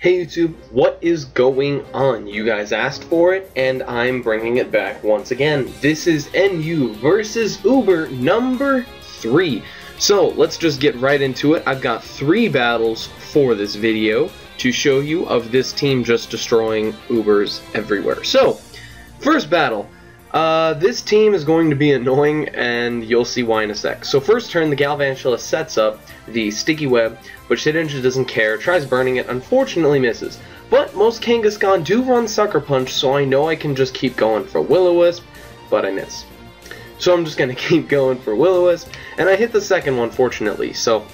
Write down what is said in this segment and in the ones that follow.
Hey YouTube, what is going on? You guys asked for it, and I'm bringing it back once again. This is NU versus Uber number 3. So, let's just get right into it. I've got 3 battles for this video to show you of this team just destroying Ubers everywhere. So, first battle. This team is going to be annoying, and you'll see why in a sec. So first turn, the Galvantula sets up the Sticky Web, but Shedinja doesn't care, tries burning it, unfortunately misses. But most Kangaskhan do run Sucker Punch, so I know I can just keep going for Will-O-Wisp, but I miss. So I'm just going to keep going for Will-O-Wisp, and I hit the second one, fortunately. So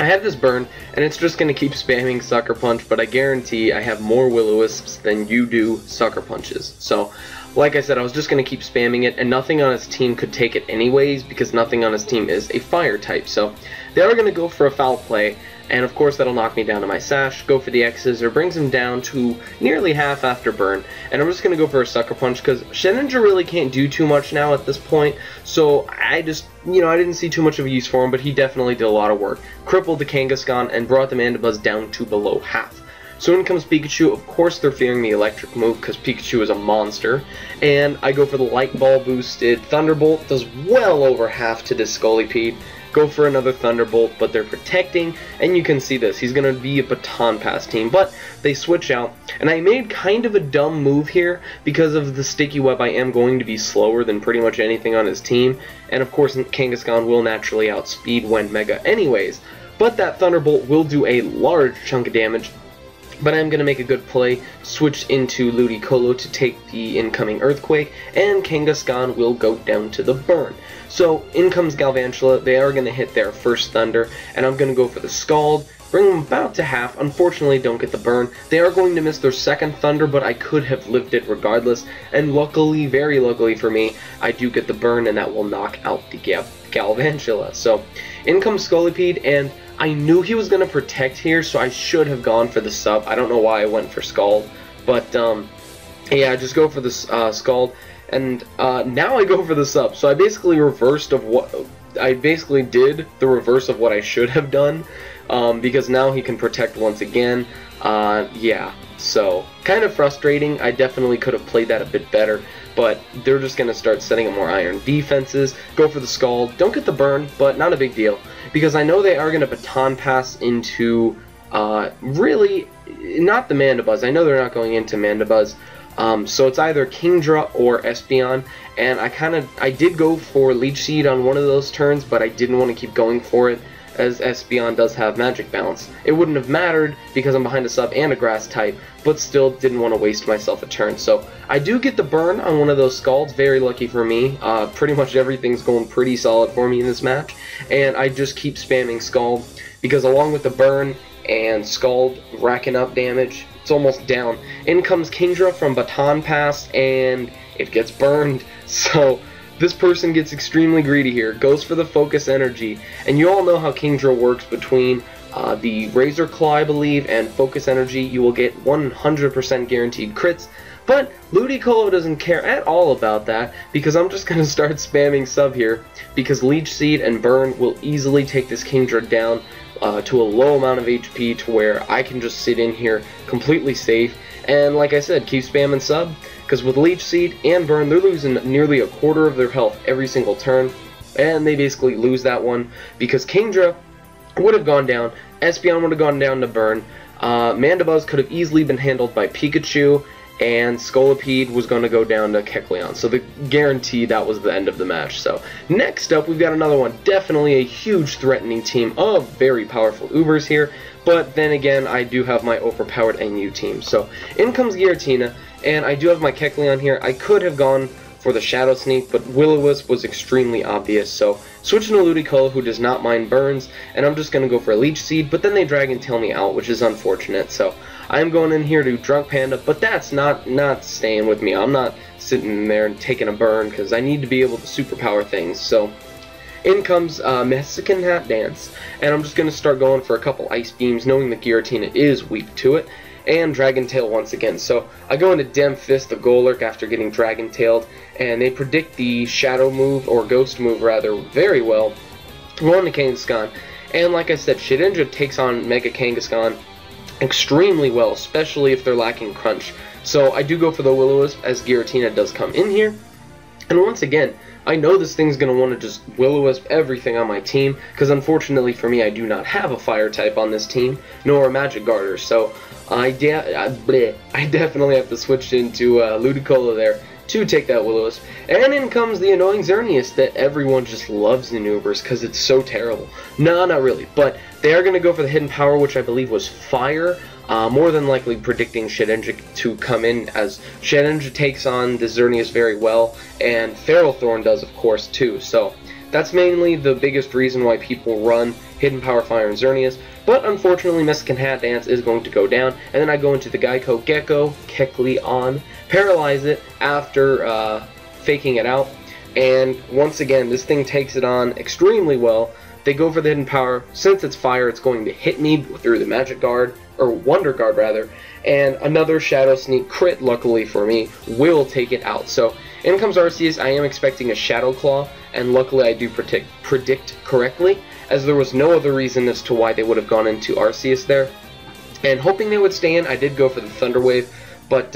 I have this burn, and it's just going to keep spamming Sucker Punch, but I guarantee I have more Will-O-Wisps than you do Sucker Punches. So, like I said, I was just going to keep spamming it, and nothing on his team could take it anyways, because nothing on his team is a fire type. So they are going to go for a foul play, and of course that'll knock me down to my Sash, go for the X-Scissor, brings him down to nearly half after burn, and I'm just going to go for a Sucker Punch, because Shedinja really can't do too much now at this point, so I just, I didn't see too much of a use for him, but he definitely did a lot of work. Crippled the Kangaskhan, and brought the Mandibuzz down to below half. So in comes Pikachu. Of course they're fearing the electric move because Pikachu is a monster. And I go for the Light Ball boosted Thunderbolt. Does well over half to this Scolipede. Go for another Thunderbolt, but they're protecting. And you can see this. He's going to be a Baton Pass team. But they switch out. And I made kind of a dumb move here. Because of the Sticky Web, I am going to be slower than pretty much anything on his team. And of course Kangaskhan will naturally outspeed when Mega anyways. But that Thunderbolt will do a large chunk of damage. But I'm going to make a good play, switch into Ludicolo to take the incoming Earthquake, and Kangaskhan will go down to the burn. So, in comes Galvantula, they are going to hit their first Thunder, and I'm going to go for the Scald, bring them about to half, unfortunately don't get the burn. They are going to miss their second Thunder, but I could have lived it regardless, and luckily, very luckily for me, I do get the burn, and that will knock out the Galvantula. So, in comes Scolipede, and I knew he was going to protect here, so I should have gone for the sub. I don't know why I went for Scald, but yeah, just go for the Scald, and now I go for the sub. So I basically did the reverse of what I should have done, because now he can protect once again. Yeah, so kind of frustrating. I definitely could have played that a bit better, but they're just going to start setting up more iron defenses. Go for the Scald. Don't get the burn, but not a big deal, because I know they are going to Baton Pass into, really, not the Mandibuzz. I know they're not going into Mandibuzz. So it's either Kingdra or Espeon, and I did go for Leech Seed on one of those turns, but I didn't want to keep going for it, as Espeon does have Magic Bounce. It wouldn't have mattered because I'm behind a sub and a grass type, but still didn't want to waste myself a turn. So I do get the burn on one of those Scalds, very lucky for me. Pretty much everything's going pretty solid for me in this match, and I just keep spamming Scald, because along with the burn and Scald racking up damage, it's almost down. In comes Kingdra from Baton Pass, and it gets burned. So this person gets extremely greedy here, goes for the Focus Energy, and you all know how Kingdra works between the Razor Claw, I believe, and Focus Energy. You will get 100% guaranteed crits, but Ludicolo doesn't care at all about that, because I'm just going to start spamming sub here, because Leech Seed and Burn will easily take this Kingdra down to a low amount of HP to where I can just sit in here completely safe, and like I said, keep spamming sub, because with Leech Seed and Burn, they're losing nearly a quarter of their health every single turn, and they basically lose that one, because Kingdra would have gone down, Espeon would have gone down to Burn, Mandibuzz could have easily been handled by Pikachu, and Scolipede was going to go down to Kecleon. So the guarantee that was the end of the match. So next up, we've got another one. Definitely a huge threatening team of very powerful Ubers here. But then again, I do have my overpowered NU team. So in comes Giratina, and I do have my Kecleon here. I could have gone for the Shadow Sneak, but Will-O-Wisp was extremely obvious. So switching to Ludicolo, who does not mind burns, and I'm just going to go for a Leech Seed, but then they Dragon Tail me out, which is unfortunate. So I'm going in here to Drunk Panda, but that's not staying with me. I'm not sitting there and taking a burn, because I need to be able to superpower things. So in comes Mesican Hat Dance, and I'm just going to start going for a couple Ice Beams, knowing that Giratina is weak to it, and Dragon Tail once again. So I go into Dem Fist the Golurk after getting Dragon Tailed, and they predict the Shadow move, or Ghost move rather, very well. Go on to Kangaskhan, and like I said, Shedinja takes on Mega Kangaskhan, extremely well, especially if they're lacking crunch. So I do go for the Will-O-Wisp, as Giratina does come in here. And once again, I know this thing's going to want to just Will-O-Wisp everything on my team, because unfortunately for me, I do not have a Fire type on this team, nor a Magic Garter, so I definitely have to switch into Ludicolo there to take that Will-O-Wisp. And in comes the annoying Xerneas that everyone just loves in Ubers because it's so terrible. No, not really, but they are going to go for the hidden power, which I believe was Fire. More than likely predicting Shedinja to come in, as Shedinja takes on the Xerneas very well, and Ferrothorn does, of course, too. So that's mainly the biggest reason why people run Hidden Power, Fire, and Xerneas. But unfortunately, Mesican Hat Dance is going to go down, and then I go into the Geico Gecko, Kecleon, paralyze it after faking it out, and once again, this thing takes it on extremely well. They go for the Hidden Power. Since it's Fire, it's going to hit me through the Magic Guard, or Wonder Guard rather, and another Shadow Sneak crit, luckily for me, will take it out. So in comes Arceus. I am expecting a Shadow Claw, and luckily I do predict correctly, as there was no other reason as to why they would have gone into Arceus there. And hoping they would stay in, I did go for the Thunder Wave, but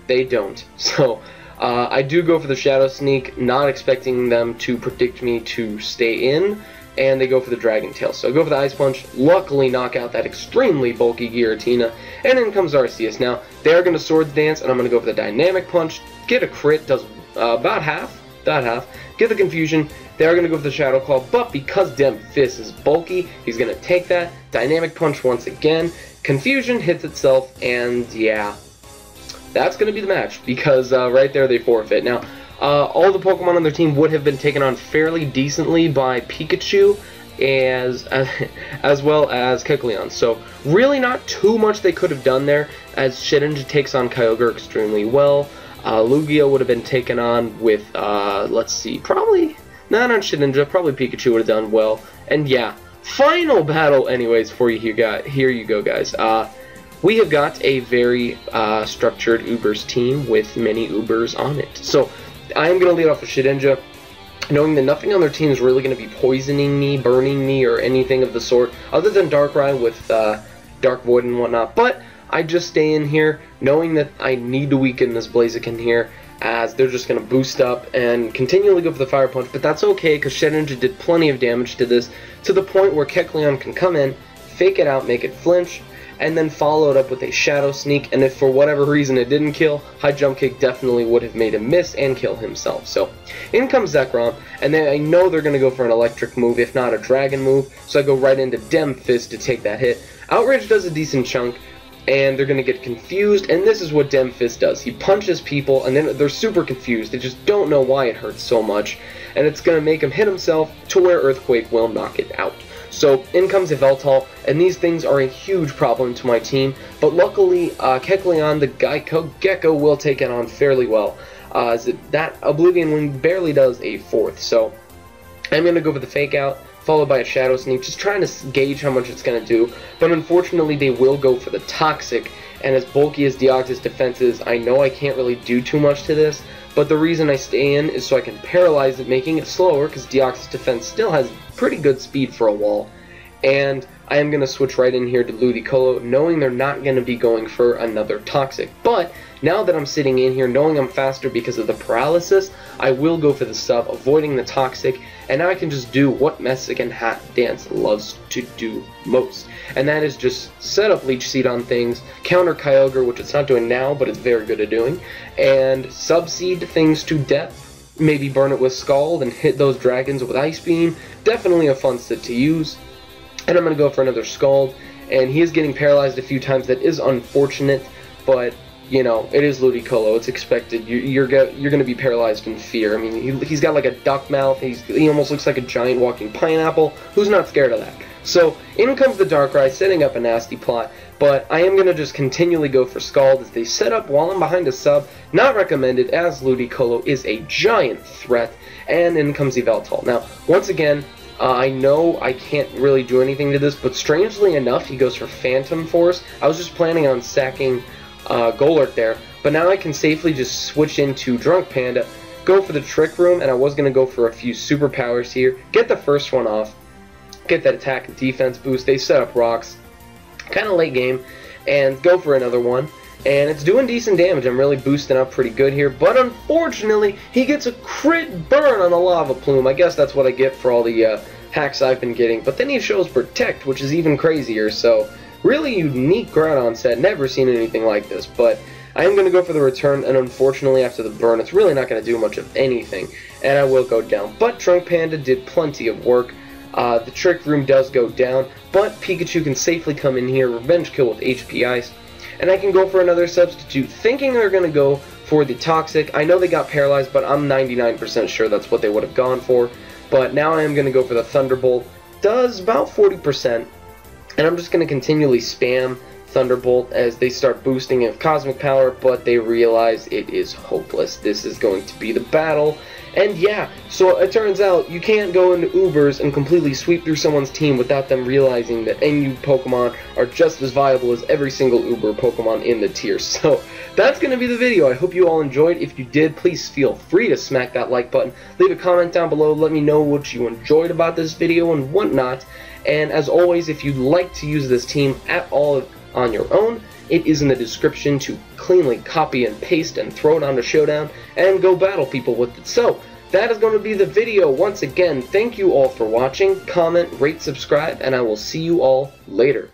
they don't. So I do go for the Shadow Sneak, not expecting them to predict me to stay in, and they go for the Dragon Tail. So I go for the Ice Punch, luckily knock out that extremely bulky Giratina, and in comes Arceus. Now, they are going to Swords Dance, and I'm going to go for the Dynamic Punch, get a crit, does about half, get the Confusion. They are going to go for the Shadow Claw, but because Dem Fist is bulky, he's going to take that, Dynamic Punch once again, Confusion hits itself, and yeah, that's going to be the match, because right there they forfeit. Now, all the Pokemon on their team would have been taken on fairly decently by Pikachu, as well as Kecleon. So really not too much they could have done there, as Shedinja takes on Kyogre extremely well. Lugia would have been taken on with, let's see, probably, not Shedinja, probably Pikachu would have done well. And yeah, final battle anyways for you here you go, guys. We have got a very structured Ubers team with many Ubers on it. So I am going to lead off with Shedinja, knowing that nothing on their team is really going to be poisoning me, burning me, or anything of the sort, other than Darkrai with Dark Void and whatnot. But I just stay in here, knowing that I need to weaken this Blaziken here, as they're just going to boost up and continually go for the Fire Punch. But that's okay, because Shedinja did plenty of damage to this, to the point where Kecleon can come in, fake it out, make it flinch, and then follow it up with a Shadow Sneak, and if for whatever reason it didn't kill, High Jump Kick definitely would have made him miss and kill himself. So in comes Zekrom, and then I know they're going to go for an electric move, if not a dragon move, so I go right into Dem Fist to take that hit. Outrage does a decent chunk, and they're going to get confused, and this is what Dem Fist does. He punches people, and then they're super confused. They just don't know why it hurts so much, and it's going to make him hit himself to where Earthquake will knock it out. So in comes Yveltal, and these things are a huge problem to my team, but luckily Kecleon, the Geico Gecko, will take it on fairly well. That Oblivion Wing barely does a fourth, so I'm going to go for the Fake Out, followed by a Shadow Sneak, just trying to gauge how much it's going to do, but unfortunately they will go for the Toxic, and as bulky as Deoxys defense is, I know I can't really do too much to this, but the reason I stay in is so I can paralyze it, making it slower, because Deoxys defense still has pretty good speed for a wall. And I am going to switch right in here to Ludicolo, knowing they're not going to be going for another Toxic. But now that I'm sitting in here, knowing I'm faster because of the paralysis, I will go for the sub, avoiding the Toxic, and now I can just do what Mesican Hat Dance loves to do most. And that is just set up Leech Seed on things, counter Kyogre, which it's not doing now, but it's very good at doing, and Subseed things to death. Maybe burn it with Scald and hit those dragons with Ice Beam. Definitely a fun set to use. And I'm going to go for another Scald. And he is getting paralyzed a few times. That is unfortunate, but, you know, it is Ludicolo. It's expected. You're going to be paralyzed in fear. I mean, he's got like a duck mouth. He almost looks like a giant walking pineapple. Who's not scared of that? So in comes the Darkrai, setting up a nasty plot. But I am going to just continually go for Scald as they set up while I'm behind a sub. Not recommended, as Ludicolo is a giant threat. And in comes Yveltal. Now, once again, I know I can't really do anything to this, but strangely enough, he goes for Phantom Force. I was just planning on sacking Golurk there, but now I can safely just switch into Drunk Panda, go for the Trick Room, and I was going to go for a few Superpowers here, get the first one off, get that attack and defense boost. They set up rocks, kind of late game, and go for another one. And it's doing decent damage. I'm really boosting up pretty good here. But unfortunately, he gets a crit burn on the Lava Plume. I guess that's what I get for all the hacks I've been getting. But then he shows Protect, which is even crazier. So, really unique Groudon set. Never seen anything like this. But I am going to go for the return. And unfortunately, after the burn, it's really not going to do much of anything. And I will go down. But Drunk Panda did plenty of work. The Trick Room does go down. But Pikachu can safely come in here. Revenge Kill with HP Ice. And I can go for another substitute, thinking they're going to go for the Toxic. I know they got Paralyzed, but I'm 99% sure that's what they would have gone for. But now I am going to go for the Thunderbolt. Does about 40%. And I'm just going to continually spam Thunderbolt as they start boosting it with Cosmic Power, but they realize it is hopeless. This is going to be the battle. And yeah, so it turns out you can't go into Ubers and completely sweep through someone's team without them realizing that NU Pokemon are just as viable as every single Uber Pokemon in the tier. So that's going to be the video. I hope you all enjoyed. If you did, please feel free to smack that like button. Leave a comment down below. Let me know what you enjoyed about this video and whatnot. And as always, if you'd like to use this team at all on your own, it is in the description to cleanly copy and paste and throw it onto Showdown and go battle people with it. So, that is going to be the video. Once again, thank you all for watching. Comment, rate, subscribe, and I will see you all later.